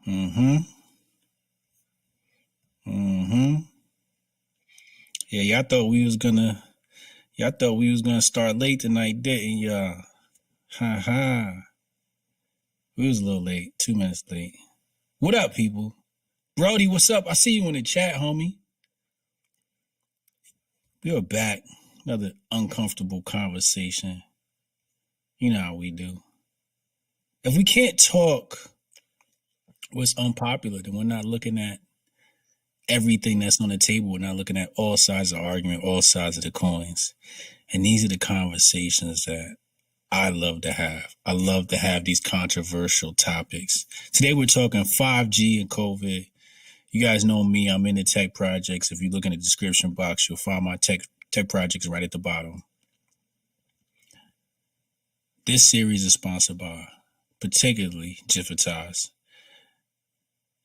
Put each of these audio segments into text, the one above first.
Mm-hmm. Mm-hmm. Yeah, y'all thought we was gonna start late tonight, didn't y'all? Ha ha. We was a little late, 2 minutes late. What up, people? Brody, what's up? I see you in the chat, homie. We are back. Another uncomfortable conversation. You know how we do. If we can't talk what's unpopular, then we're not looking at everything that's on the table. We're not looking at all sides of the argument, all sides of the coins. And these are the conversations that I love to have. I love to have these controversial topics. Today we're talking 5G and COVID. You guys know me. I'm into tech projects. If you look in the description box, you'll find my tech projects right at the bottom. This series is sponsored by, particularly, Djehuty.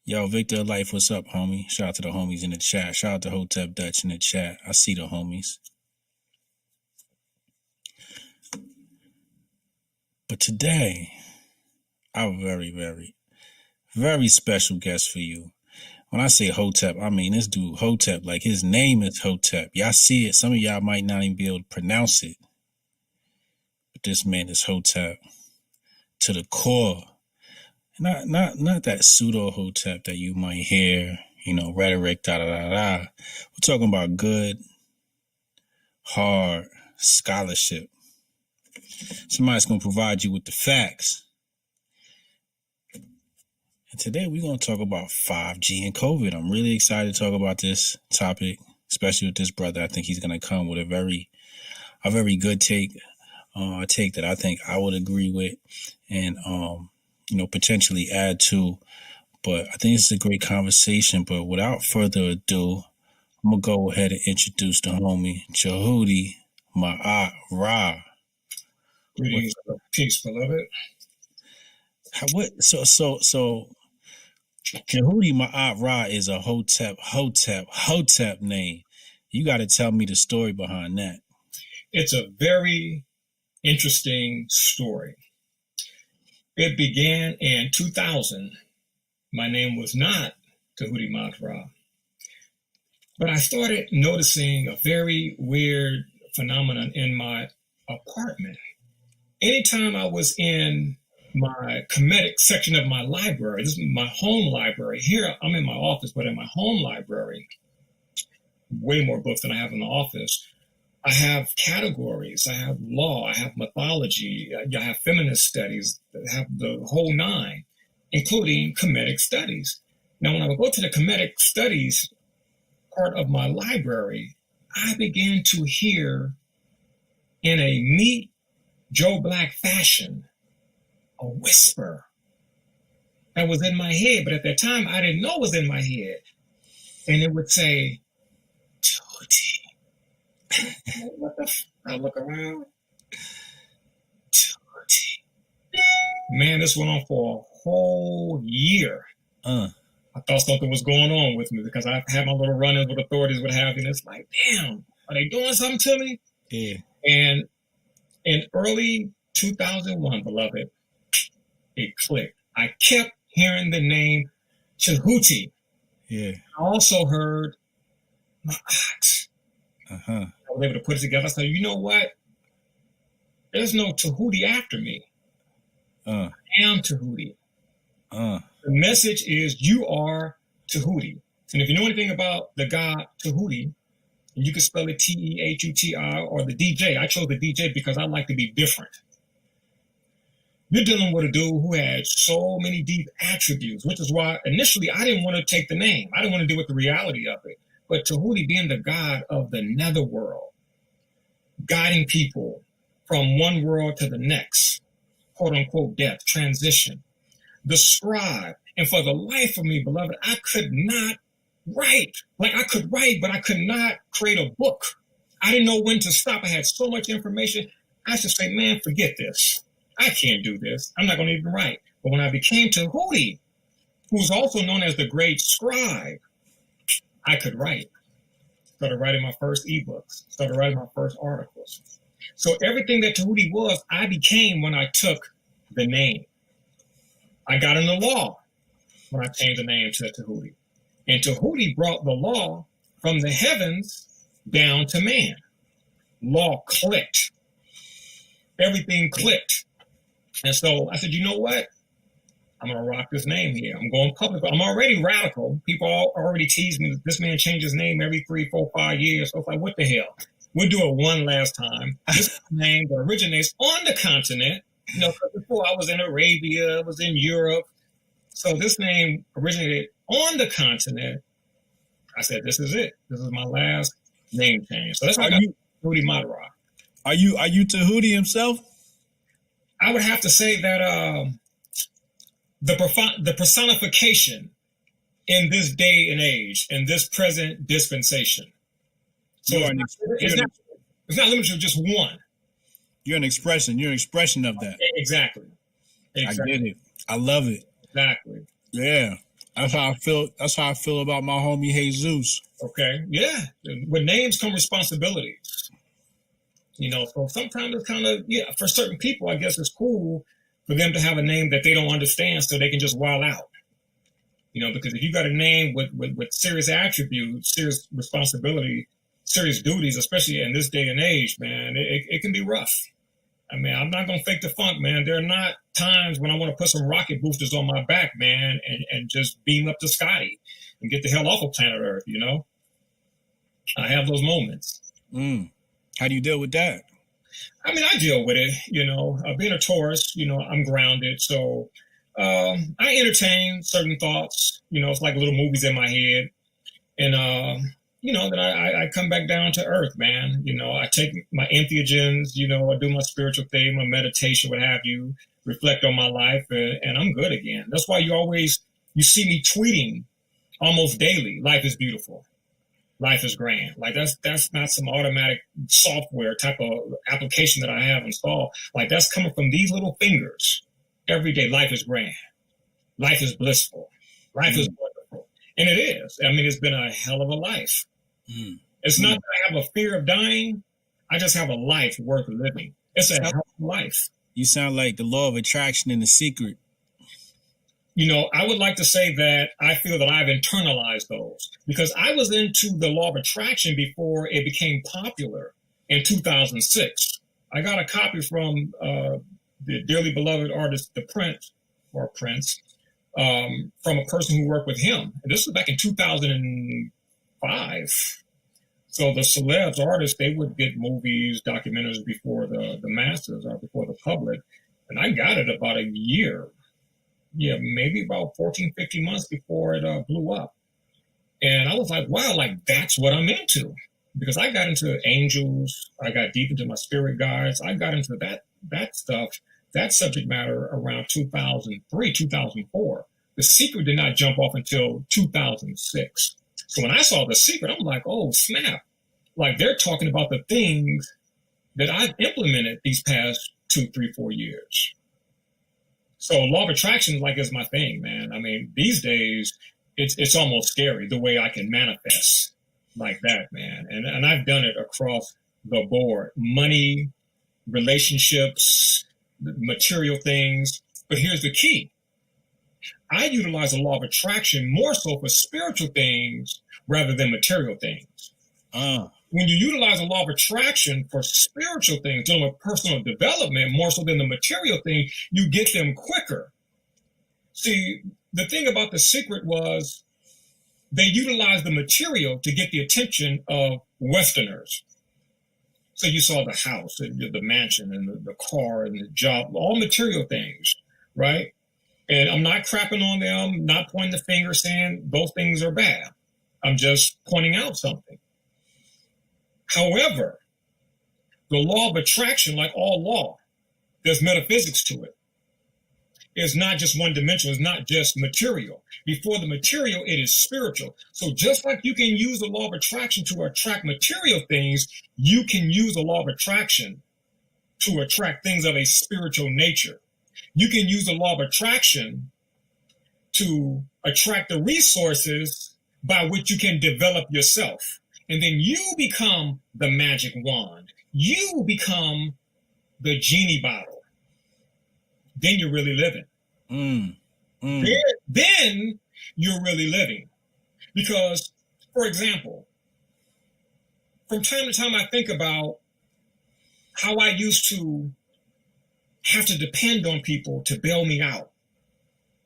Yo, Victor Life, what's up, homie? Shout out to the homies in the chat. Shout out to Hotep Dutch in the chat. I see the homies. But today, I have a very, very, very special guest for you. When I say Hotep, I mean this dude Hotep, like his name is Hotep. Y'all see it. Some of y'all might not even be able to pronounce it. But this man is Hotep to the core. Not that pseudo Hotep that you might hear, rhetoric, We're talking about good, hard scholarship. Somebody's going to provide you with the facts. And today we're going to talk about 5G and COVID. I'm really excited to talk about this topic, especially with this brother. I think he's going to come with a very good take, a take that I think I would agree with and, potentially add to. But I think it's a great conversation. But without further ado, I'm going to go ahead and introduce the homie, Djehuty Maat'Ra. Greetings, peace, beloved. So Djehuty Maat'Ra is a Hotep name. You got to tell me the story behind that. It's a very interesting story. It began in 2000. My name was not Djehuty Maat'Ra. But I started noticing a very weird phenomenon in my apartment. Anytime I was in my comedic section of my library, this is my home library. Here, I'm in my office, but in my home library, way more books than I have in the office. I have categories. I have law. I have mythology. I have feminist studies. I have the whole nine, including comedic studies. Now, when I would go to the comedic studies part of my library, I began to hear in a neat Joe Black fashion a whisper that was in my head, but at that time I didn't know it was in my head. And it would say, Djehuty. What the I look around. Djehuty. Man, this went on for a whole year. I thought something was going on with me because I had my little run-ins with authorities, what have you. And it's like, damn, are they doing something to me? Yeah. And in early 2001, beloved, it clicked. I kept hearing the name Djehuty. Yeah. I also heard Ma'at. I was able to put it together. I said, you know what? There's no Djehuty after me. I am Djehuty. The message is you are Djehuty. And if you know anything about the god Djehuty, and you can spell it Tehuti or the DJ. I chose the DJ because I like to be different. You're dealing with a dude who had so many deep attributes, which is why initially I didn't want to take the name. I didn't want to deal with the reality of it. But Djehuty being the god of the netherworld, guiding people from one world to the next, quote unquote death, transition, the scribe. And for the life of me, beloved, I could not write. Like I could write, but I could not create a book. I didn't know when to stop. I had so much information. I should say, man, forget this. I can't do this. I'm not going to even write. But when I became Djehuty, who's also known as the great scribe, I could write. Started writing my first ebooks. Started writing my first articles. So everything that Djehuty was, I became when I took the name. I got into law. when I changed the name to Djehuty. And Djehuty brought the law from the heavens down to man. Law clicked. Everything clicked. And so I said, you know what? I'm going to rock this name here. I'm going public. I'm already radical. People already tease me. This man changes his name every 3, 4, 5 years. So it's like, what the hell? We'll do it one last time. This name that originates on the continent. You know, before I was in Arabia, I was in Europe. So this name originated on the continent. I said, this is it. This is my last name change. So that's why I got Djehuty Maat'Ra. Are you Djehuty himself? I would have to say that the personification in this day and age, in this present dispensation. So it's not limited to just one. You're an expression. You're an expression of that. Exactly. I get it. I love it. Exactly. Yeah. That's how I feel. That's how I feel about my homie Jesus. Okay. Yeah. With names come responsibilities. You know, so sometimes it's kind of, yeah, for certain people, I guess it's cool for them to have a name that they don't understand so they can just wild out. You know, because if you got a name with serious attributes, serious responsibility, serious duties, especially in this day and age, man, it can be rough. I mean, I'm not going to fake the funk, man. There are not times when I want to put some rocket boosters on my back, man, and just beam up to Scotty and get the hell off of planet Earth, you know? I have those moments. How do you deal with that? I mean, I deal with it, you know. Being a Taurus, you know, I'm grounded. So I entertain certain thoughts, you know, it's like little movies in my head. And, you know, then I come back down to earth, man. You know, I take my entheogens, you know, I do my spiritual thing, my meditation, what have you, reflect on my life, and I'm good again. That's why you see me tweeting almost daily. Life is beautiful. Life is grand. Like that's not some automatic software type of application that I have installed. Like that's coming from these little fingers. Every day, life is grand. Life is blissful. Life is wonderful. And it is. I mean, it's been a hell of a life. It's not that I have a fear of dying. I just have a life worth living. It's a hell of a life. You sound like the law of attraction in The Secret. You know, I would like to say that I feel that I've internalized those because I was into the law of attraction before it became popular in 2006. I got a copy from the dearly beloved artist, Prince, from a person who worked with him. And this was back in 2005. So the celebs, artists, they would get movies, documentaries before the masses or before the public. And I got it about a year. Yeah, maybe about 14, 15 months before it blew up. And I was like, wow, like that's what I'm into. Because I got into angels, I got deep into my spirit guides, I got into that stuff, that subject matter around 2003, 2004. The Secret did not jump off until 2006. So when I saw The Secret, I'm like, oh, snap. Like they're talking about the things that I've implemented these past 2, 3, 4 years. So law of attraction, like, is my thing, man. I mean, these days, it's almost scary the way I can manifest like that, man. And I've done it across the board. Money, relationships, material things. But here's the key. I utilize the law of attraction more so for spiritual things rather than material things. When you utilize the law of attraction for spiritual things, dealing with personal development more so than the material thing, you get them quicker. See, the thing about The Secret was they utilized the material to get the attention of Westerners. So you saw the house, and the mansion, and the car, and the job, all material things, right? And I'm not crapping on them, not pointing the finger saying those things are bad. I'm just pointing out something. However, the law of attraction, like all law, there's metaphysics to it. It's not just one dimension. It's not just material. Before the material, it is spiritual. So just like you can use the law of attraction to attract material things, you can use the law of attraction to attract things of a spiritual nature. You can use the law of attraction to attract the resources by which you can develop yourself. And then you become the magic wand. You become the genie bottle. Then you're really living. then you're really living. Because, for example, from time to time I think about how I used to have to depend on people to bail me out,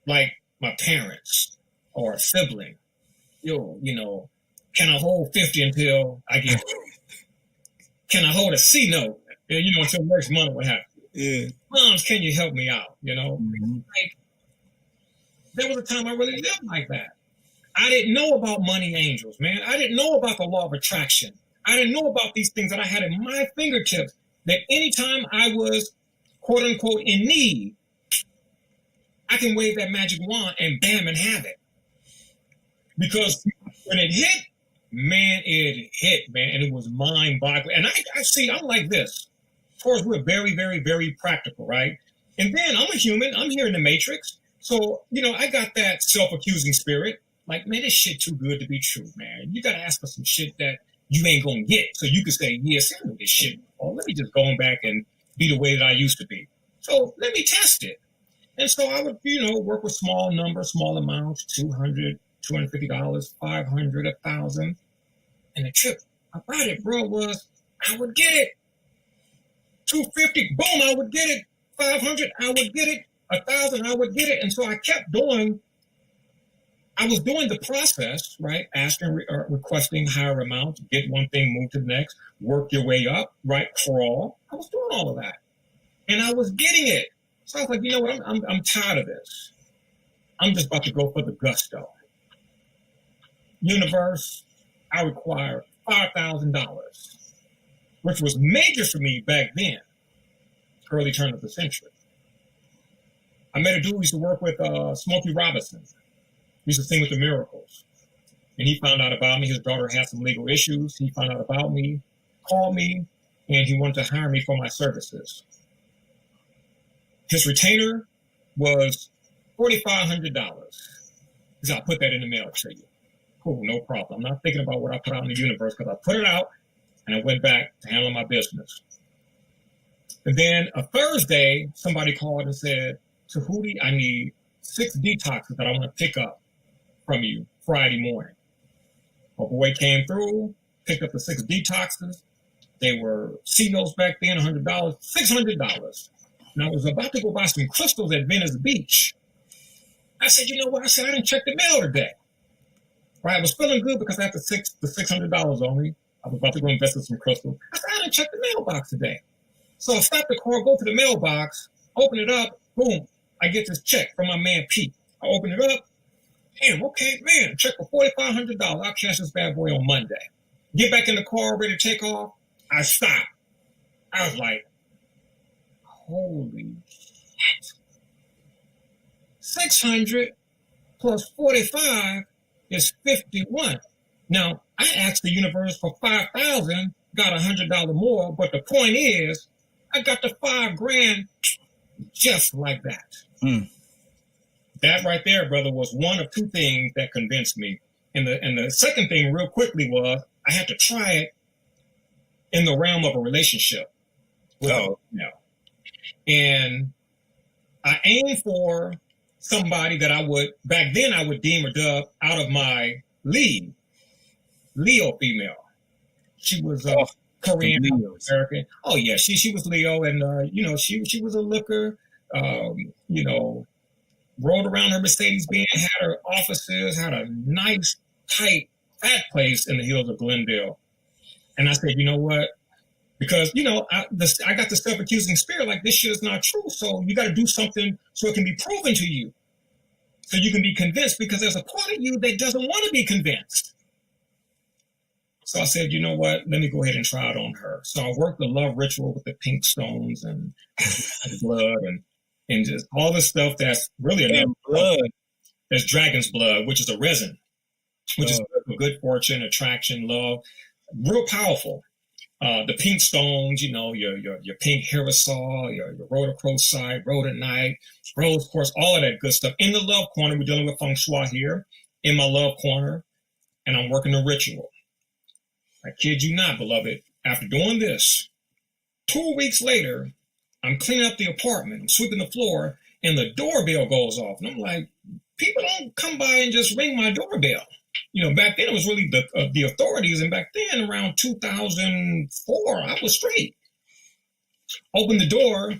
like my parents or a sibling. Can I hold 50 until I get can I hold a C note? Until next month, what happens? Yeah. Moms, can you help me out? Like, there was a time I really lived like that. I didn't know about money angels, man. I didn't know about the law of attraction. I didn't know about these things that I had in my fingertips, that anytime I was, quote unquote, in need, I can wave that magic wand and bam, and have it. Because when it hit, man, and it was mind-boggling. And I'm like this. Of course, we're very, very, very practical, right? And then I'm a human. I'm here in the Matrix. So, I got that self-accusing spirit. Like, man, this shit too good to be true, man. You got to ask for some shit that you ain't going to get. So you can say, yes, I know this shit. Or let me just go back and be the way that I used to be. So let me test it. And so I would, work with small numbers, small amounts, $200, $250, $500, $1,000. And the trip about it, bro, was I would get it. $250, boom, I would get it. $500, I would get it. $1,000, I would get it. And so I kept doing. I was doing the process, right? Asking, requesting higher amounts, get one thing, move to the next, work your way up, right? Crawl. I was doing all of that, and I was getting it. So I was like, you know what? I'm tired of this. I'm just about to go for the gusto. Universe, I require $5,000, which was major for me back then, early turn of the century. I met a dude who used to work with Smokey Robinson. He used to sing with the Miracles. And he found out about me. His daughter had some legal issues. He found out about me, called me, and he wanted to hire me for my services. His retainer was $4,500. He said, I'll put that in the mail to you. Cool, no problem. I'm not thinking about what I put out in the universe, because I put it out and I went back to handling my business. And then a Thursday, somebody called and said, Djehuty, I need 6 detoxes that I want to pick up from you Friday morning. My boy came through, picked up the 6 detoxes. They were C-notes back then, $100, $600. And I was about to go buy some crystals at Venice Beach. I said, you know what? I didn't check the mail today. Right? I was feeling good because I had the $600 on me. I was about to go invest in some crystals. I said, I didn't check the mailbox today. So I stopped the car, go to the mailbox, open it up, boom. I get this check from my man Pete. I open it up. Damn, okay, man, check for $4,500. I'll cash this bad boy on Monday. Get back in the car, ready to take off. I stopped. I was like, holy shit. 600 plus 45 is 51. Now, I asked the universe for 5,000, got $100 more, but the point is, I got the $5,000 just like that. Mm. That right there, brother, was one of 2 things that convinced me. And the second thing, real quickly, was I had to try it in the realm of a relationship. And I aimed for somebody that back then I would deem or dub out of my league, Leo female. She was Korean American. Oh yeah, she was Leo, and she was a looker. Rode around her Mercedes-Benz, had her offices, had a nice, tight, fat place in the hills of Glendale. And I said, you know what? Because, I got the self-accusing spirit, like, this shit is not true. So you got to do something so it can be proven to you. So you can be convinced, because there's a part of you that doesn't want to be convinced. So I said, you know what? Let me go ahead and try it on her. So I worked the love ritual with the pink stones and blood and just all the stuff that's really enough blood. There's dragon's blood, which is a resin, which is for good fortune, attraction, love, real powerful. The pink stones, your pink aerosol, your rhodochrosite, rhodonite, rose quartz, all of that good stuff. In the love corner, we're dealing with feng shui here, in my love corner, and I'm working the ritual. I kid you not, beloved. After doing this, 2 weeks later, I'm cleaning up the apartment, I'm sweeping the floor, and the doorbell goes off. And I'm like, people don't come by and just ring my doorbell. Back then it was really the authorities, and back then around 2004, I was straight. Opened the door,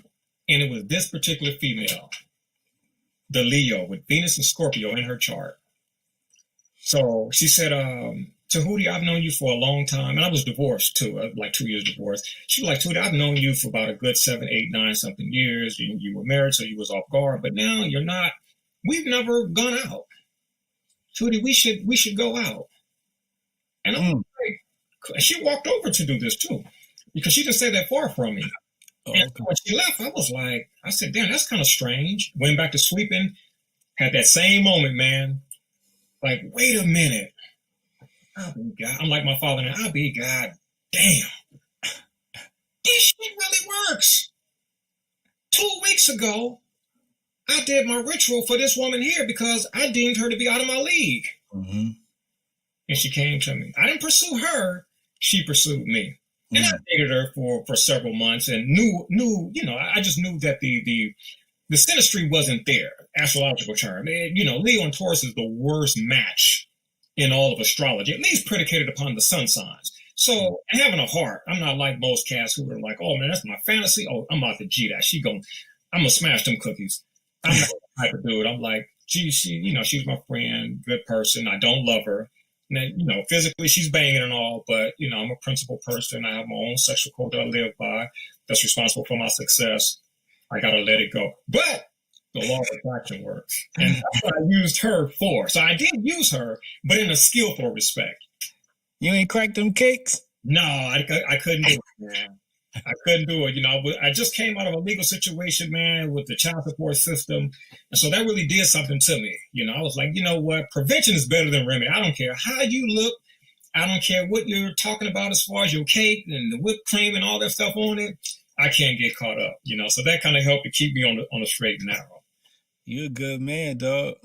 and it was this particular female, the Leo, with Venus and Scorpio in her chart. So she said, Djehuty, I've known you for a long time. And I was divorced too, like 2 years divorced. She was like, Djehuty, I've known you for about a good 7, 8, 9 something years. You were married, so you was off guard, but now you're not. We've never gone out. Djehuty, we should go out. And I'm like, she walked over to do this too, because she didn't stay that far from me. And when she left, I said, damn, that's kind of strange. Went back to sleeping, had that same moment, man. Like, wait a minute. I'm like my father now. I'll be God damn. This shit really works. 2 weeks ago, I did my ritual for this woman here because I deemed her to be out of my league. Mm-hmm. And she came to me. I didn't pursue her. She pursued me. And I dated her for several months and knew, I just knew that the synastry wasn't there, astrological term. And, Leo and Taurus is the worst match in all of astrology, at least predicated upon the sun signs. So having a heart, I'm not like most cats who are like, oh man, that's my fantasy. Oh, I'm about to G that. I'm gonna smash them cookies. I'm not the type of dude. I'm like, gee, she's my friend, good person. I don't love her. And then, physically she's banging and all, but, I'm a principled person. I have my own sexual code that I live by that's responsible for my success. I got to let it go. But the law of attraction works. And that's what I used her for. So I did use her, but in a skillful respect. You ain't cracked them cakes? No, I couldn't do it, man. I couldn't do it. I just came out of a legal situation, man, with the child support system. And so that really did something to me. I was like, you know what? Prevention is better than remedy. I don't care how you look. I don't care what you're talking about as far as your cake and the whipped cream and all that stuff on it. I can't get caught up, So that kind of helped to keep me on the straight and narrow. You're a good man, dog.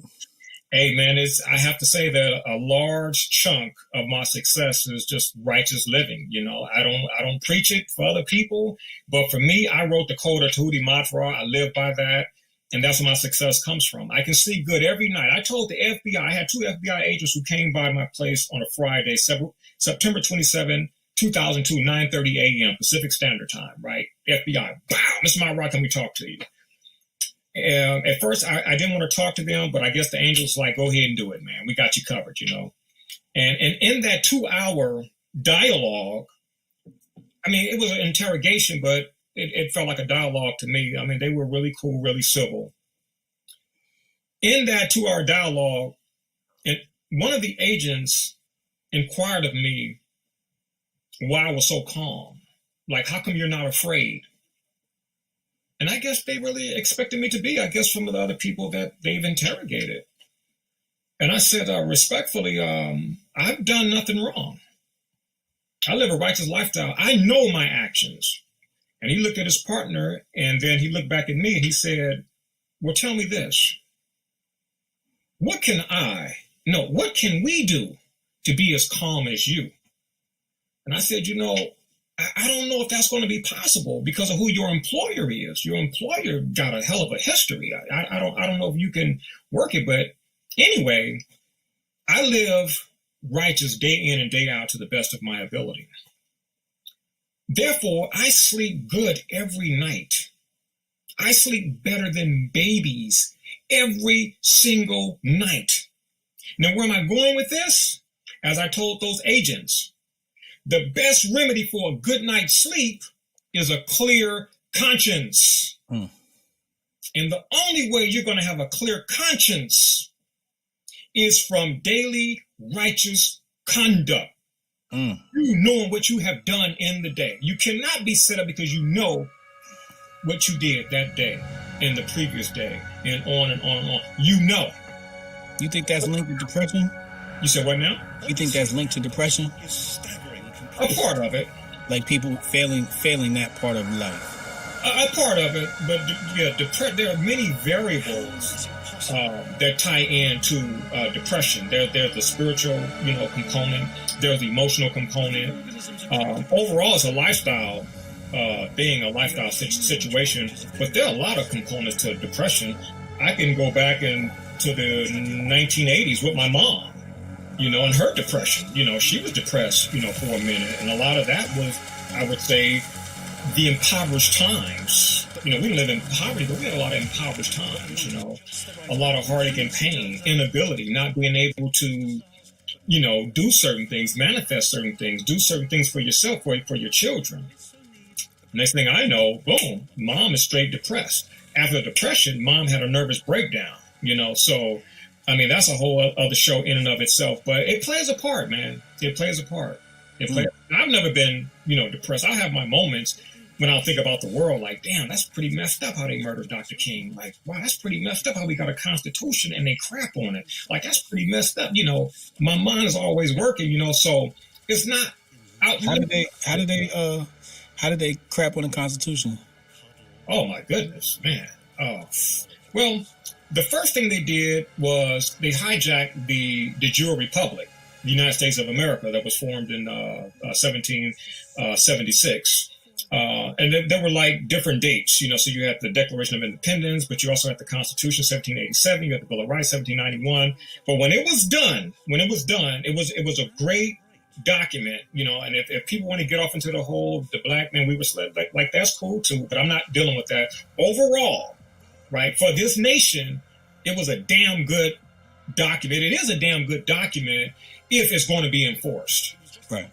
Hey, man, I have to say that a large chunk of my success is just righteous living. I don't preach it for other people, but for me, I wrote the code of Djehuty Maat'Ra. I live by that, and that's where my success comes from. I can sleep good every night. I told the FBI, I had 2 FBI agents who came by my place on a Friday, September 27, 2002, 9:30 a.m. Pacific Standard Time, right? FBI, bow, Mr. Maat'Ra, can we talk to you? At first, I didn't want to talk to them, but I guess the angels like, go ahead and do it, man. We got you covered, And in that 2-hour dialogue, it was an interrogation, but it felt like a dialogue to me. They were really cool, really civil. In that 2-hour dialogue, one of the agents inquired of me why I was so calm. Like, how come you're not afraid? And I guess they really expected me to be, from the other people that they've interrogated. And I said, respectfully, I've done nothing wrong. I live a righteous lifestyle. I know my actions. And he looked at his partner, and then he looked back at me, and he said, well, tell me this. What can we do to be as calm as you? And I said, I don't know if that's going to be possible because of who your employer is. Your employer got a hell of a history. I don't know if you can work it, but anyway, I live righteous day in and day out to the best of my ability. Therefore, I sleep good every night. I sleep better than babies every single night. Now, where am I going with this? As I told those agents, the best remedy for a good night's sleep is a clear conscience. And the only way you're going to have a clear conscience is from daily righteous conduct. You knowing what you have done in the day. You cannot be set up because you know what you did that day, in the previous day, and on and on and on. You think that's linked to depression? You said what now? You think that's linked to depression? A part of it. Like people failing that part of life. A part of it, but there are many variables that tie into depression. There's the spiritual, component. There's the emotional component. Overall, it's a lifestyle thing, a lifestyle situation. But there are a lot of components to depression. I can go back into the 1980s with my mom, and her depression. She was depressed, for a minute. And a lot of that was, I would say, the impoverished times. We didn't live in poverty, but we had a lot of impoverished times, a lot of heartache and pain, inability, not being able to, do certain things, manifest certain things, do certain things for yourself, for your children. Next thing I know, boom, mom is straight depressed. After depression, mom had a nervous breakdown, so, I mean, that's a whole other show in and of itself, but it plays a part, man. It plays a part. I've never been, depressed. I have my moments when I'll think about the world, like, damn, that's pretty messed up how they murdered Dr. King. Like, wow, that's pretty messed up how we got a constitution and they crap on it. Like, that's pretty messed up. My mind is always working, so it's not out. How did they crap on the Constitution? Oh my goodness, man. Well, the first thing they did was they hijacked the de jure republic, the United States of America, that was formed in 1776. And there were like different dates, so you had the Declaration of Independence, but you also had the Constitution, 1787, you had the Bill of Rights, 1791. But when it was done, it was a great document, and if people want to get off into the whole, the black man, we were like that's cool too, but I'm not dealing with that. Overall, right, for this nation, it was a damn good document. It is a damn good document if it's going to be enforced. Right.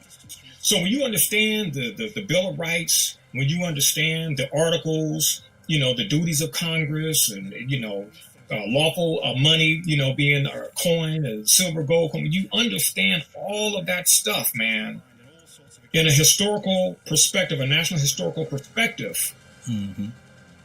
So when you understand the Bill of Rights, when you understand the articles, the duties of Congress and, lawful money, being a coin, a silver, gold coin, you understand all of that stuff, man, in a historical perspective, a national historical perspective. Mm-hmm.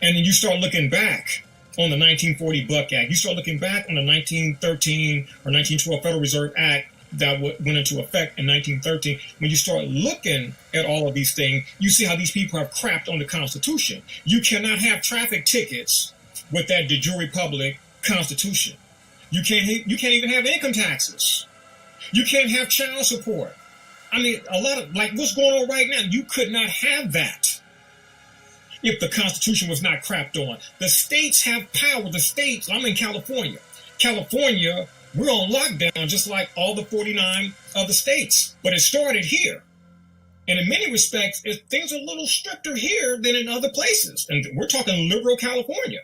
And then you start looking back on the 1940 Buck Act. You start looking back on the 1913 or 1912 Federal Reserve Act that went into effect in 1913. When you start looking at all of these things, you see how these people have crapped on the Constitution. You cannot have traffic tickets with that de jure republic Constitution. You can't even have income taxes. You can't have child support. I mean, a lot of, like what's going on right now, you could not have that if the Constitution was not crapped on. The states have power. The states, I'm in California. California, we're on lockdown just like all the 49 other states. But it started here. And in many respects, things are a little stricter here than in other places. And we're talking liberal California,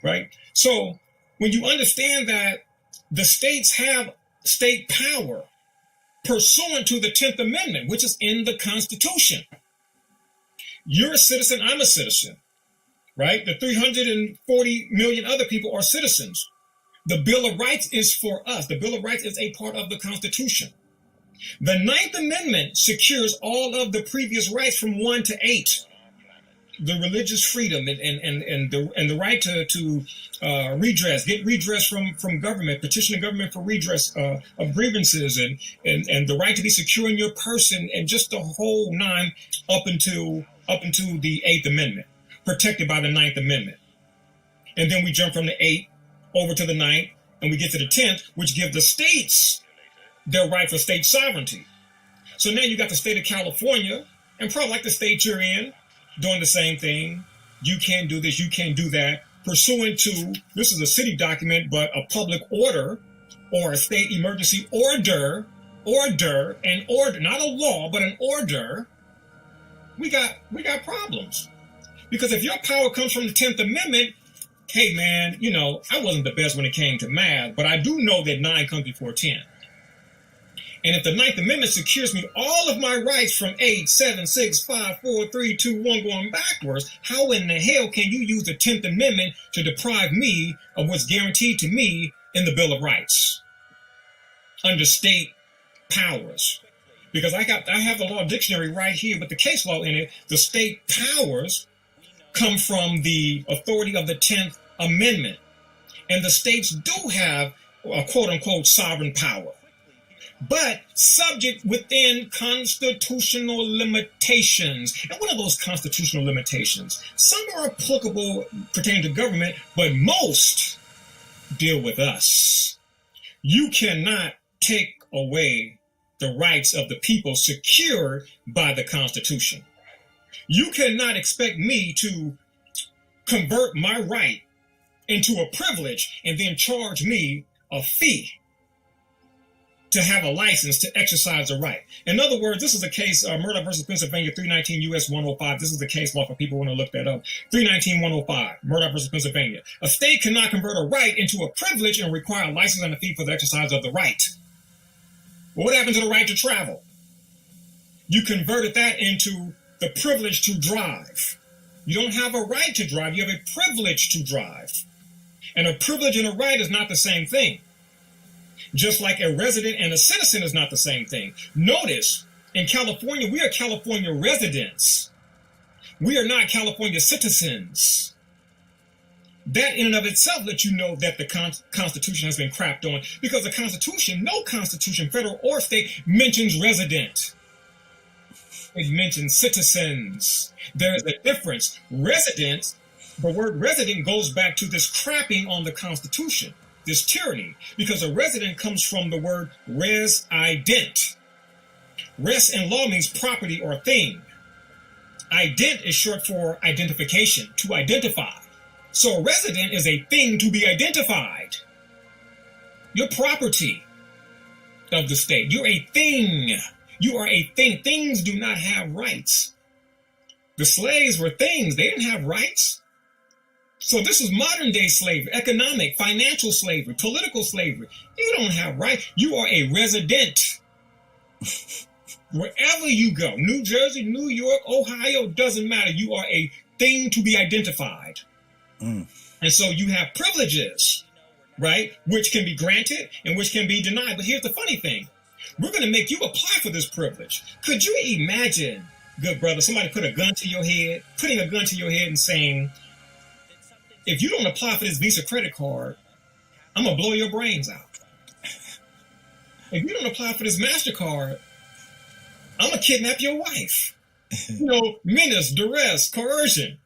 right? So when you understand that the states have state power pursuant to the 10th Amendment, which is in the Constitution. You're a citizen, I'm a citizen, right? The 340 million other people are citizens. The Bill of Rights is for us. The Bill of Rights is a part of the Constitution. The 9th Amendment secures all of the previous rights from 1 to 8. The religious freedom and the right to redress, get redress from government, petition the government for redress of grievances, and the right to be secure in your person, and just the whole 9 up into the 8th Amendment, protected by the 9th Amendment. And then we jump from the 8th over to the 9th, and we get to the 10th, which give the states their right for state sovereignty. So now you got the state of California, and probably like the state you're in, doing the same thing. You can't do this, you can't do that, pursuant to, this is a city document, but a public order or a state emergency order, not a law, but an order. We got problems. Because if your power comes from the 10th Amendment, hey man, I wasn't the best when it came to math, but I do know that 9 comes before 10. And if the 9th Amendment secures me all of my rights from 8, 7, 6, 5, 4, 3, 2, 1 going backwards, how in the hell can you use the 10th Amendment to deprive me of what's guaranteed to me in the Bill of Rights under state powers? Because I have the law dictionary right here with the case law in it. The state powers come from the authority of the 10th Amendment. And the states do have a quote-unquote sovereign power, but subject within constitutional limitations. And what are those constitutional limitations? Some are applicable pertaining to government, but most deal with us. You cannot take away the rights of the people secured by the Constitution. You cannot expect me to convert my right into a privilege and then charge me a fee to have a license to exercise a right. In other words, this is a case, Murdoch versus Pennsylvania, 319 U.S. 105. This is the case law for people who want to look that up. 319 105, Murdoch versus Pennsylvania. A state cannot convert a right into a privilege and require a license and a fee for the exercise of the right. Well, what happened to the right to travel? You converted that into the privilege to drive. You don't have a right to drive, you have a privilege to drive. And a privilege and a right is not the same thing. Just like a resident and a citizen is not the same thing. Notice, in California, we are California residents. We are not California citizens. That in and of itself lets you know that the Constitution has been crapped on, because the Constitution, no Constitution, federal or state, mentions resident. It mentions citizens. There is a difference. Residents, the word resident goes back to this crapping on the Constitution, this tyranny, because a resident comes from the word res ident. Res in law means property or thing. Ident is short for identification, to identify. So a resident is a thing to be identified. You're property of the state. You're a thing. You are a thing. Things do not have rights. The slaves were things. They didn't have rights. So this is modern day slavery, economic, financial slavery, political slavery. You don't have rights. You are a resident. Wherever you go, New Jersey, New York, Ohio, doesn't matter. You are a thing to be identified. And so you have privileges, right, which can be granted and which can be denied. But here's the funny thing. We're going to make you apply for this privilege. Could you imagine, good brother, somebody putting a gun to your head and saying, if you don't apply for this Visa credit card, I'm going to blow your brains out. If you don't apply for this MasterCard, I'm going to kidnap your wife. Menace, duress, coercion.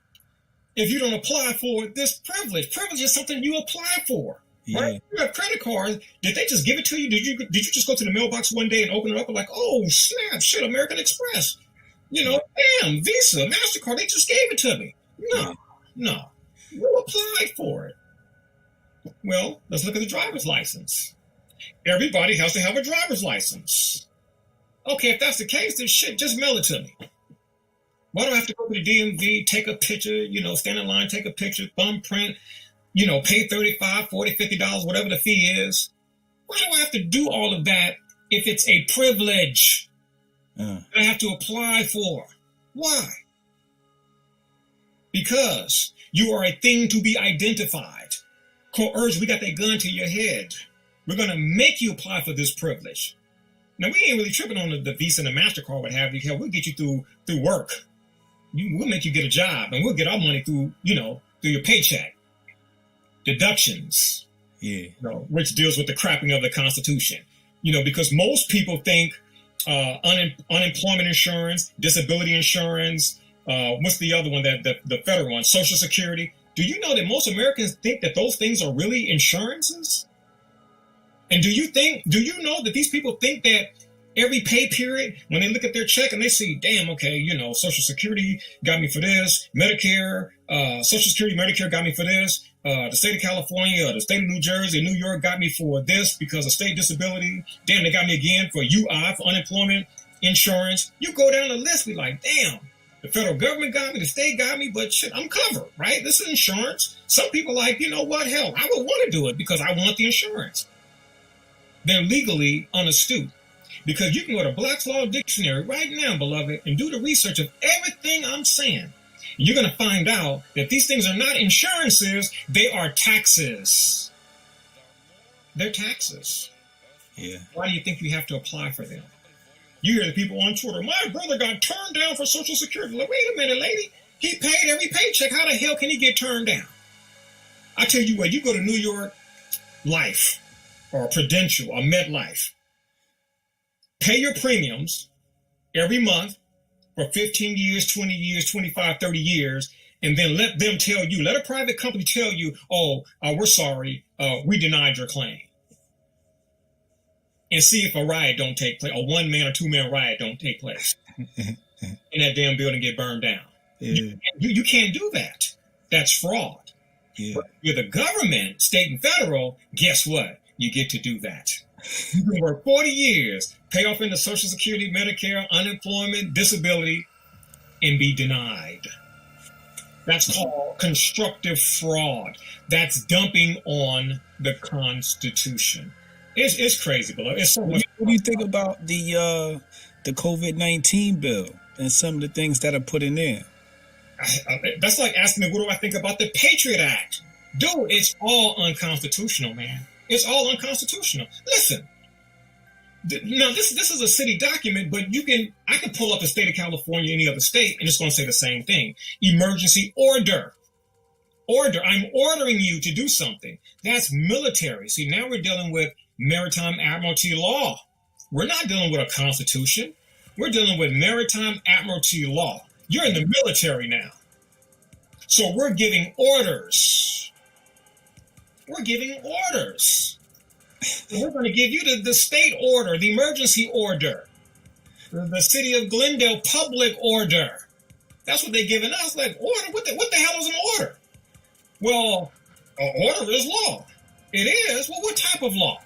If you don't apply for this privilege is something you apply for. Yeah. Right? You have credit cards. Did they just give it to you? Did you just go to the mailbox one day and open it up and like, oh, snap, shit, American Express. Damn, Visa, MasterCard, they just gave it to me. No. You applied for it. Well, let's look at the driver's license. Everybody has to have a driver's license. Okay, if that's the case, then shit, just mail it to me. Why do I have to go to the DMV, take a picture, stand in line, take a picture, thumbprint, pay $35, $40, $50, whatever the fee is? Why do I have to do all of that if it's a privilege that I have to apply for? Why? Because you are a thing to be identified. Coerced, we got that gun to your head. We're going to make you apply for this privilege. Now, we ain't really tripping on the Visa and the MasterCard, what have you. Hell, we'll get you through work. We'll make you get a job, and we'll get our money through your paycheck. Deductions, which deals with the crapping of the Constitution. Because most people think unemployment insurance, disability insurance, what's the other one, the federal one, Social Security. Do you know that most Americans think that those things are really insurances? And do you know that these people think that every pay period, when they look at their check and they see, damn, okay, Social Security got me for this, Medicare, Social Security, Medicare got me for this, the state of California, the state of New Jersey, New York got me for this because of state disability. Damn, they got me again for UI, for unemployment insurance. You go down the list, be like, damn, the federal government got me, the state got me, but shit, I'm covered, right? This is insurance. Some people like, you know what, hell, I would want to do it because I want the insurance. They're legally unastute. Because you can go to Black's Law Dictionary right now, beloved, and do the research of everything I'm saying. You're going to find out that these things are not insurances, they are taxes. They're taxes. Yeah. Why do you think you have to apply for them? You hear the people on Twitter, my brother got turned down for Social Security. Like, wait a minute, lady. He paid every paycheck. How the hell can he get turned down? I tell you what, you go to New York Life or Prudential or MetLife. Pay your premiums every month for 15 years, 20 years, 25, 30 years, and then let them tell you, let a private company tell you, we're sorry, we denied your claim. And see if a riot don't take place, a one-man or two-man riot don't take place. And that damn building get burned down. Yeah. You can't do that. That's fraud. Yeah. But you're the government, state and federal, guess what? You get to do that. You can work 40 years, pay off into Social Security, Medicare, unemployment, disability, and be denied. That's called constructive fraud. That's dumping on the Constitution. It's crazy, beloved. It's so much. What do you think about the COVID-19 bill and some of the things that are put in there? That's like asking me, what do I think about the Patriot Act? Dude, it's all unconstitutional, man. It's all unconstitutional. Listen, now this is a city document, but I can pull up the state of California, any other state, and it's going to say the same thing. Emergency order. Order. I'm ordering you to do something. That's military. See, now we're dealing with maritime admiralty law. We're not dealing with a constitution. We're dealing with maritime admiralty law. You're in the military now. So we're giving orders. We're giving orders. And we're going to give you the state order, the emergency order, the city of Glendale public order. That's what they're giving us. Like, order? What the hell is an order? Well, an order is law. It is? Well, what type of law?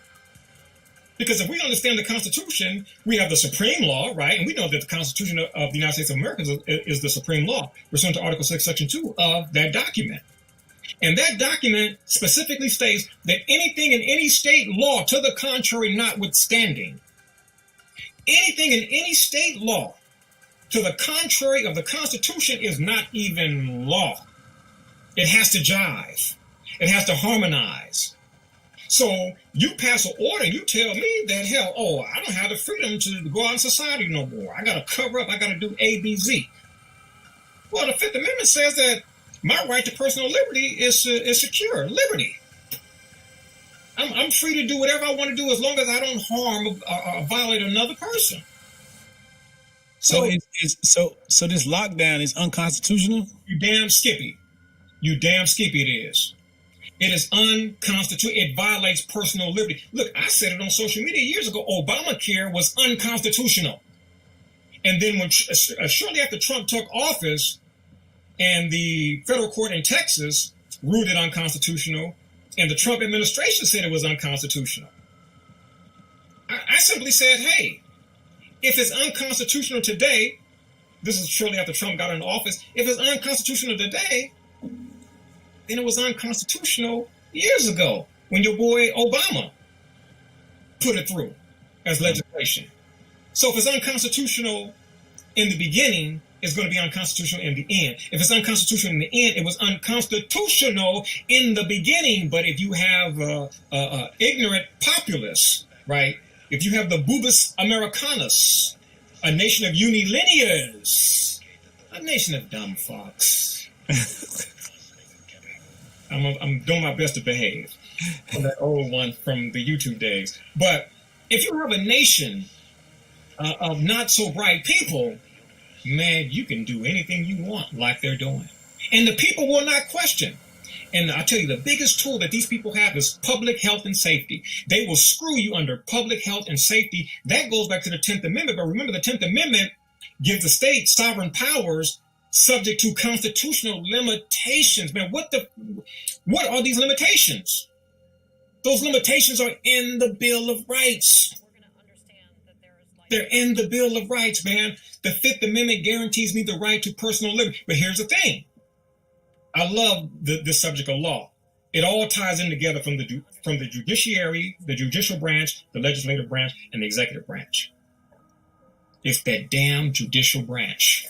Because if we understand the Constitution, we have the supreme law, right? And we know that the Constitution of the United States of America is the supreme law, pursuant to Article 6, Section 2 of that document. And that document specifically states that anything in any state law to the contrary notwithstanding, anything in any state law to the contrary of the Constitution is not even law. It has to jive. It has to harmonize. So you pass an order, you tell me that, hell, I don't have the freedom to go out in society no more. I got to cover up. I got to do A, B, Z. Well, the Fifth Amendment says that my right to personal liberty is secure. Liberty. I'm free to do whatever I want to do as long as I don't harm or violate another person. So this lockdown is unconstitutional? You damn skippy. You damn skippy it is. It is unconstitutional. It violates personal liberty. Look, I said it on social media years ago. Obamacare was unconstitutional. And then when shortly after Trump took office and the federal court in Texas ruled it unconstitutional, and the Trump administration said it was unconstitutional, I simply said, hey, if it's unconstitutional today, this is shortly after Trump got into office, if it's unconstitutional today, then it was unconstitutional years ago when your boy Obama put it through as legislation. So if it's unconstitutional in the beginning, it's going to be unconstitutional in the end. If it's unconstitutional in the end, it was unconstitutional in the beginning. But if you have ignorant populace, right? If you have the Bubis Americanus, a nation of unilinears, a nation of dumb fucks. I'm doing my best to behave. That old one from the YouTube days. But if you have a nation of not so bright people, man, you can do anything you want like they're doing. And the people will not question. And I tell you, the biggest tool that these people have is public health and safety. They will screw you under public health and safety. That goes back to the 10th Amendment. But remember, the 10th Amendment gives the state sovereign powers subject to constitutional limitations. Man, what are these limitations? Those limitations are in the Bill of Rights. They're in the Bill of Rights, man. The Fifth Amendment guarantees me the right to personal liberty. But here's the thing. I love the subject of law. It all ties in together from the judiciary, the judicial branch, the legislative branch, and the executive branch. It's that damn judicial branch.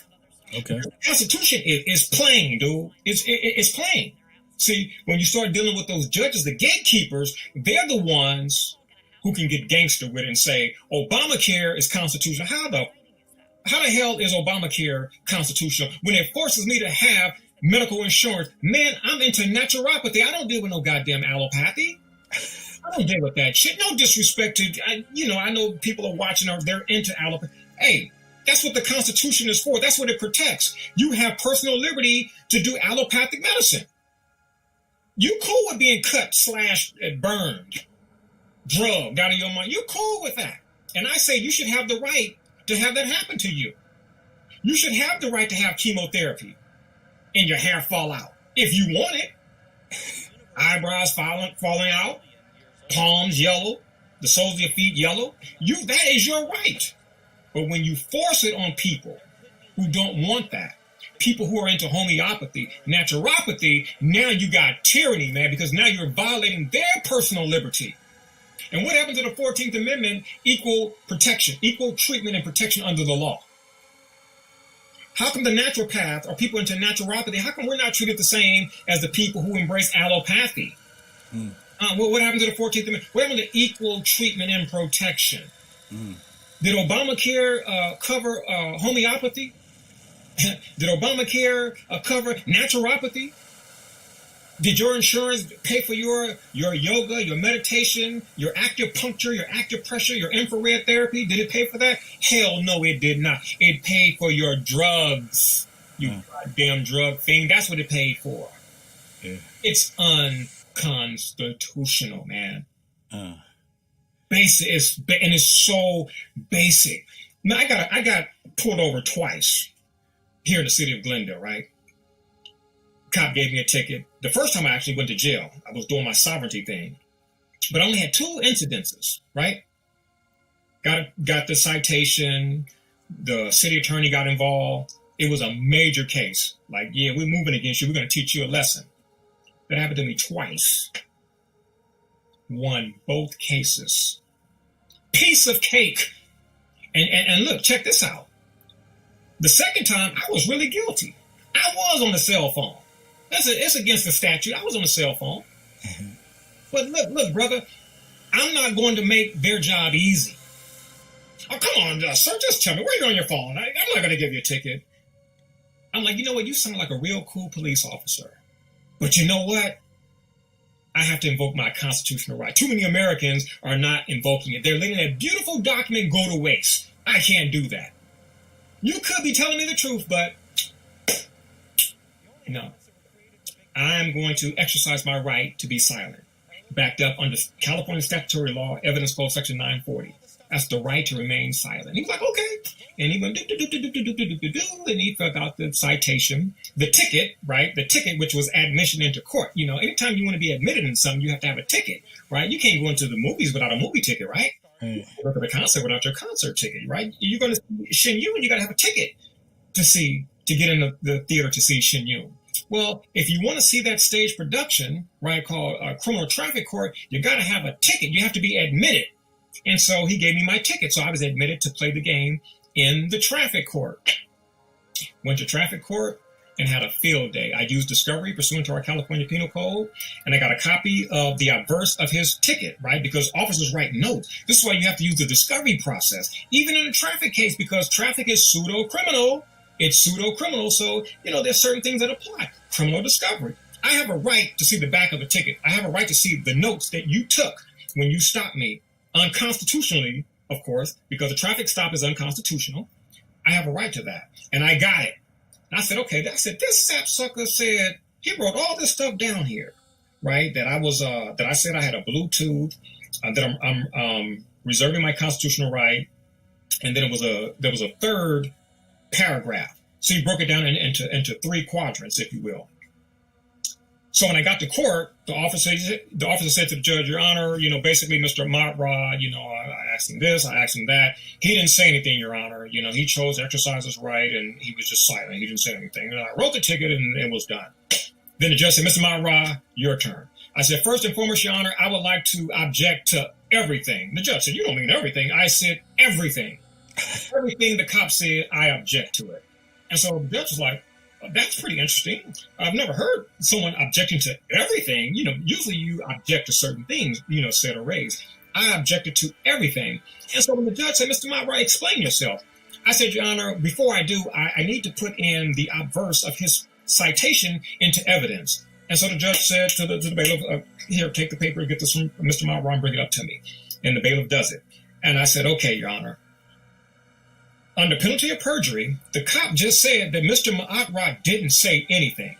Okay. The Constitution is plain, dude. It's plain. See, when you start dealing with those judges, the gatekeepers, they're the ones who can get gangster with it and say, Obamacare is constitutional. How the hell is Obamacare constitutional when it forces me to have medical insurance? Man, I'm into naturopathy. I don't deal with no goddamn allopathy. I don't deal with that shit. No disrespect to, I know people are watching, or they're into allopathy. Hey, that's what the Constitution is for. That's what it protects. You have personal liberty to do allopathic medicine. You cool with being cut, slashed, and burned, drugged out of your mind. You're cool with that. And I say you should have the right to have that happen to you. You should have the right to have chemotherapy and your hair fall out if you want it. eyebrows falling out, palms yellow, the soles of your feet yellow. That is your right. But when you force it on people who don't want that, people who are into homeopathy, naturopathy, now you got tyranny, man, because now you're violating their personal liberty. And what happens to the 14th Amendment? Equal protection, equal treatment and protection under the law. How come the naturopath or people into naturopathy, how come we're not treated the same as the people who embrace allopathy? What happened to the 14th Amendment? What happened to equal treatment and protection? Did Obamacare cover homeopathy? Did Obamacare cover naturopathy? Did your insurance pay for your yoga, your meditation, your acupuncture, your acupressure, your infrared therapy? Did it pay for that? Hell no, it did not. It paid for your drugs, you goddamn drug thing. That's what it paid for. Yeah. It's unconstitutional, man. Basic, and it's so basic. Now, I got pulled over twice here in the city of Glendale, right? Cop gave me a ticket. The first time I actually went to jail, I was doing my sovereignty thing, but I only had 2 incidences, right? Got the citation. The city attorney got involved. It was a major case. Like, yeah, we're moving against you. We're going to teach you a lesson. That happened to me twice. Won both cases. Piece of cake. And look, check this out. The second time, I was really guilty. I was on the cell phone. It's against the statute. I was on the cell phone. But look, brother, I'm not going to make their job easy. Oh, come on, sir, just tell me, where are you on your phone? I'm not going to give you a ticket. I'm like, you know what? You sound like a real cool police officer. But you know what? I have to invoke my constitutional right. Too many Americans are not invoking it. They're letting that beautiful document go to waste. I can't do that. You could be telling me the truth, but no. I'm going to exercise my right to be silent, backed up under California statutory law, evidence code section 940. That's the right to remain silent. He was like, okay. And he went, and he filled out the citation, the ticket, right? The ticket, which was admission into court. You know, anytime you want to be admitted in something, you have to have a ticket, right? You can't go into the movies without a movie ticket, right? You go to the concert without your concert ticket, right? You're going to see Shin Yu, and you got to have a ticket to get in the theater to see Shin Yu. Well, if you want to see that stage production, right, called criminal traffic court, you got to have a ticket. You have to be admitted. And so he gave me my ticket. So I was admitted to play the game in the traffic court. Went to traffic court and had a field day. I used discovery pursuant to our California Penal Code, and I got a copy of the obverse of his ticket, right? Because officers write notes. This is why you have to use the discovery process, even in a traffic case, because traffic is pseudo-criminal. It's pseudo-criminal, so, there's certain things that apply. Criminal discovery. I have a right to see the back of the ticket. I have a right to see the notes that you took when you stopped me. Unconstitutionally, of course, because a traffic stop is unconstitutional. I have a right to that. And I got it. And I said, okay, this sapsucker said, he wrote all this stuff down here, right? That I said I had a Bluetooth, that I'm reserving my constitutional right. And then there was a third paragraph. So he broke it down into 3 quadrants, if you will. So when I got to court, the officer said to the judge, Your Honor, basically Mr. Maat'Ra, I asked him this, I asked him that. He didn't say anything, Your Honor. He chose to exercise his right, and he was just silent. He didn't say anything. And I wrote the ticket, and it was done. Then the judge said, Mr. Maat'Ra, your turn. I said, first and foremost, Your Honor, I would like to object to everything. The judge said, you don't mean everything. I said everything. Everything the cop said, I object to it. And so the judge was like, that's pretty interesting. I've never heard someone objecting to everything. Usually you object to certain things, said or raised. I objected to everything. And so when the judge said, Mr. Maat'Ra, explain yourself. I said, Your Honor, before I do, I need to put in the obverse of his citation into evidence. And so the judge said to the bailiff, here, take the paper and get this from Mr. Maat'Ra and bring it up to me. And the bailiff does it. And I said, okay, Your Honor. Under penalty of perjury, the cop just said that Mr. Maat'Ra didn't say anything.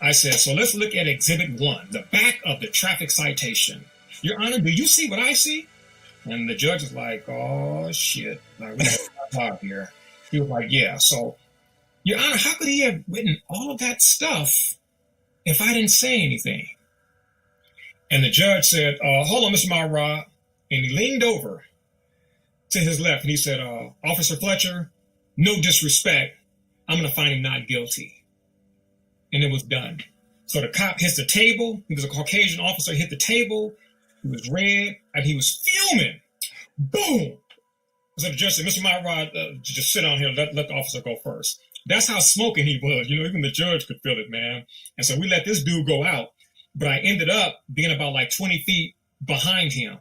I said, so let's look at Exhibit 1, the back of the traffic citation. Your Honor, do you see what I see? And the judge was like, oh, shit. Like, we got to talk here. He was like, yeah. So, Your Honor, how could he have written all of that stuff if I didn't say anything? And the judge said, hold on, Mr. Maat'Ra. And he leaned over to his left and he said, Officer Fletcher, no disrespect, I'm going to find him not guilty. And it was done. So the cop hits the table. He was a Caucasian officer, hit the table. He was red and he was fuming. Boom. So the judge said, Mr. Maat'Ra, just sit down here, let the officer go first. That's how smoking he was. You know, even the judge could feel it, man. And so we let this dude go out. But I ended up being about like 20 feet behind him.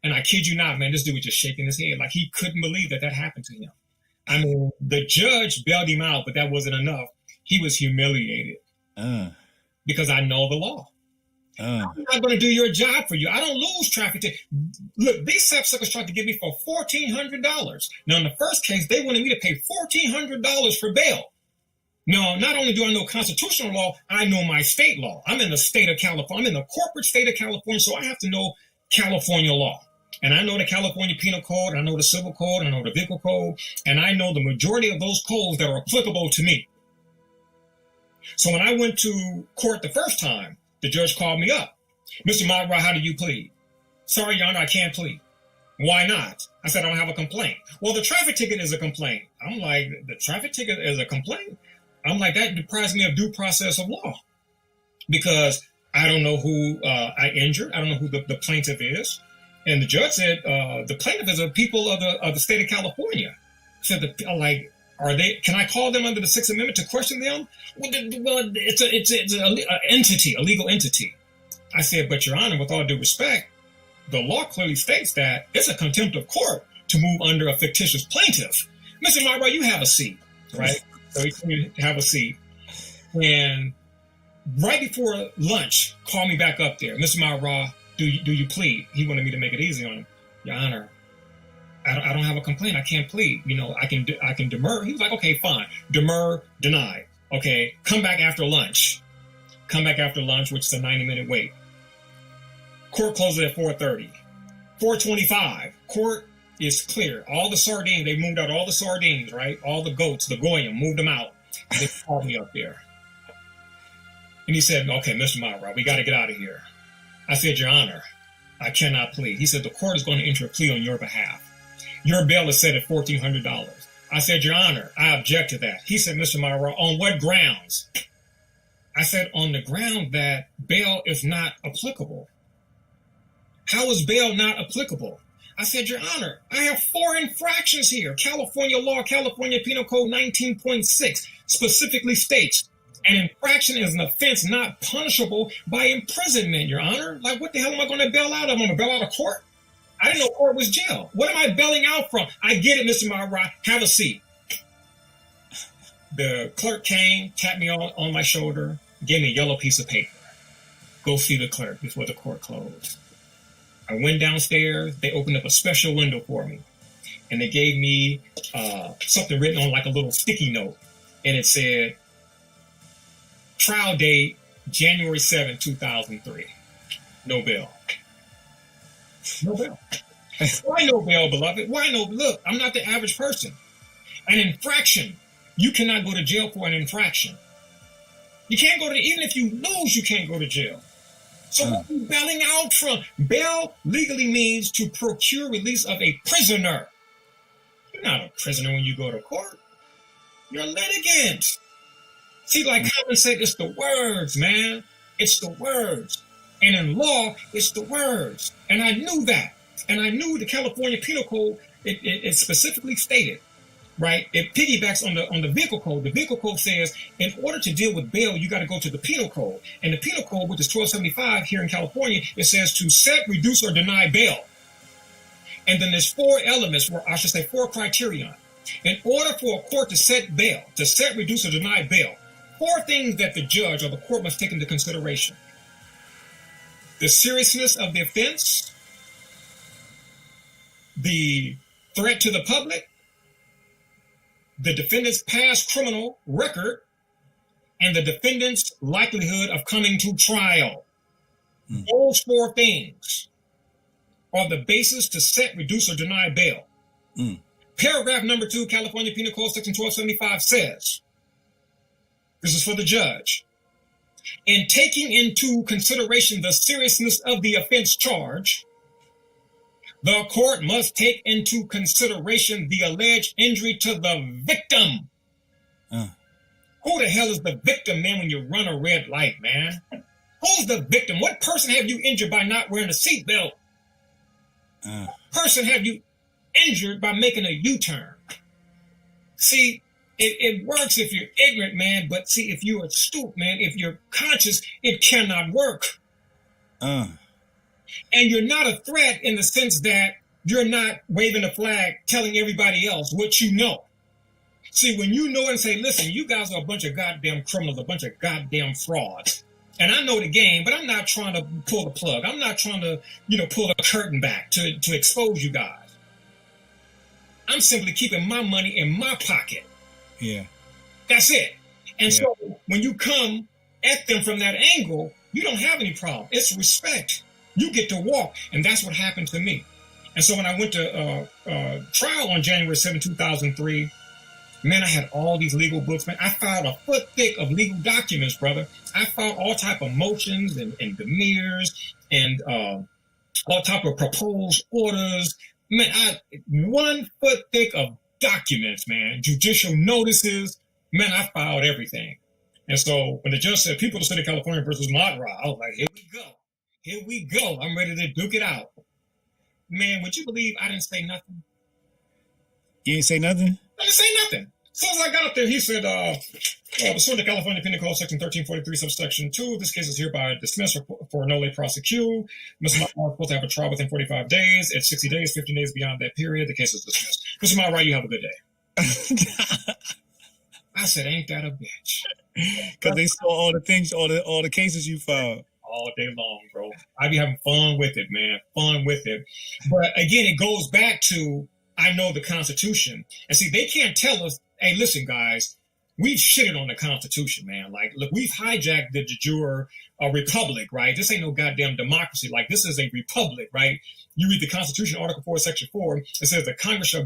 And I kid you not, man, this dude was just shaking his head like he couldn't believe that happened to him. I mean, the judge bailed him out, but that wasn't enough. He was humiliated because I know the law. I'm not going to do your job for you. I don't lose traffic tickets. Look, these sapsuckers tried to get me for $1,400. Now, in the first case, they wanted me to pay $1,400 for bail. Now, not only do I know constitutional law, I know my state law. I'm in the state of California. I'm in the corporate state of California, so I have to know California law. And I know the California Penal Code, I know the Civil Code, I know the Vehicle Code, and I know the majority of those codes that are applicable to me. So when I went to court the first time, the judge called me up. Mr. Maat'Ra, how do you plead? Sorry, Your Honor, I can't plead. Why not? I said, I don't have a complaint. Well, the traffic ticket is a complaint. I'm like, the traffic ticket is a complaint? I'm like, that deprives me of due process of law because I don't know who I injured. I don't know who the plaintiff is. And the judge said, the plaintiff is a people of the state of California. Said, like, are they? Can I call them under the Sixth Amendment to question them? Well, it's an entity, a legal entity. I said, but Your Honor, with all due respect, the law clearly states that it's a contempt of court to move under a fictitious plaintiff. Mr. Maat'Ra, you have a seat, right? So he told me to have a seat. And right before lunch, call me back up there. Mr. Maat'Ra, do you plead? He wanted me to make it easy on him. Your Honor, I don't have a complaint. I can't plead. You know, I can demur. He was like, okay, fine. Demur, denied. Okay, come back after lunch. Come back after lunch, which is a 90-minute wait. Court closes at 4:30. 4:25. Court is clear. All the sardines, they moved out all the sardines, right? All the goats, the goyim, moved them out. And they called me up there. And he said, okay, Mr. Maat'Ra, we got to get out of here. I said, Your Honor, I cannot plead. He said, the court is going to enter a plea on your behalf. Your bail is set at $1,400. I said, Your Honor, I object to that. He said, Mr. Maat'Ra, on what grounds? I said, on the ground that bail is not applicable. How is bail not applicable? I said, Your Honor, I have 4 infractions here. California law, California Penal Code 19.6 specifically states an infraction is an offense not punishable by imprisonment, Your Honor. Like, what the hell am I going to bail out of? I'm going to bail out of court? I didn't know court was jail. What am I bailing out from? I get it, Mr. Maat'Ra. Have a seat. The clerk came, tapped me on my shoulder, gave me a yellow piece of paper. Go see the clerk before the court closed. I went downstairs. They opened up a special window for me. And they gave me something written on like a little sticky note. And it said, trial date, January 7, 2003. No bail. No bail. Why no bail, beloved? Why no? Look, I'm not the average person. An infraction. You cannot go to jail for an infraction. You can't go to, even if you lose, you can't go to jail. So what are you bailing out from? Bail legally means to procure release of a prisoner. You're not a prisoner when you go to court. You're a litigant. See, like Common said, it's the words, man. It's the words. And in law, it's the words. And I knew that. And I knew the California Penal Code, it specifically stated, right? It piggybacks on the Vehicle Code. The Vehicle Code says, in order to deal with bail, you got to go to the Penal Code. And the Penal Code, which is 1275 here in California, it says to set, reduce, or deny bail. And then there's 4 elements, or I should say 4 criteria. In order for a court to set bail, to set, reduce, or deny bail, 4 things that the judge or the court must take into consideration. The seriousness of the offense, the threat to the public, the defendant's past criminal record, and the defendant's likelihood of coming to trial. Those 4 things are the basis to set, reduce, or deny bail. Paragraph number 2, California Penal Code section 1275 says, this is for the judge. In taking into consideration the seriousness of the offense charge, the court must take into consideration the alleged injury to the victim. Who the hell is the victim, man, when you run a red light, man? Who's the victim? What person have you injured by not wearing a seatbelt? Person have you injured by making a U-turn? See, it works if you're ignorant, man, but see, if you're astute, man, if you're conscious, it cannot work. And you're not a threat in the sense that you're not waving a flag telling everybody else what you know. See, when you know and say, listen, you guys are a bunch of goddamn criminals, a bunch of goddamn frauds. And I know the game, but I'm not trying to pull the plug. I'm not trying to, pull the curtain back to expose you guys. I'm simply keeping my money in my pocket. Yeah. That's it. And so when you come at them from that angle, you don't have any problem. It's respect. You get to walk. And that's what happened to me. And so when I went to trial on January 7, 2003, man, I had all these legal books, man. I filed a foot thick of legal documents, brother. I filed all type of motions and demurs and all type of proposed orders. Man, 1 foot thick of documents, man. Judicial notices. Man, I filed everything. And so when the judge said, people of the state of California versus Maat'Ra, I was like, here we go. Here we go. I'm ready to duke it out. Man, would you believe I didn't say nothing? You didn't say nothing? I didn't say nothing. So as I got up there, he said, pursuant to California Penal Code Section 1343, subsection 2, this case is hereby dismissed for nolle prosequi. Mr. Maat'Ra is supposed to have a trial within 45 days. At 60 days, 15 days beyond that period, the case is dismissed. Mr. Maat'Ra, you have a good day. I said, ain't that a bitch? Because they saw all the things, all the cases you filed. All day long, bro. I be having fun with it, man. Fun with it. But again, it goes back to, I know the Constitution. And see, they can't tell us, hey, listen, guys, we've shitted on the Constitution, man. Like, look, we've hijacked the de jure republic, right? This ain't no goddamn democracy. Like, this is a republic, right? You read the Constitution, Article 4, Section 4, it says the Congress shall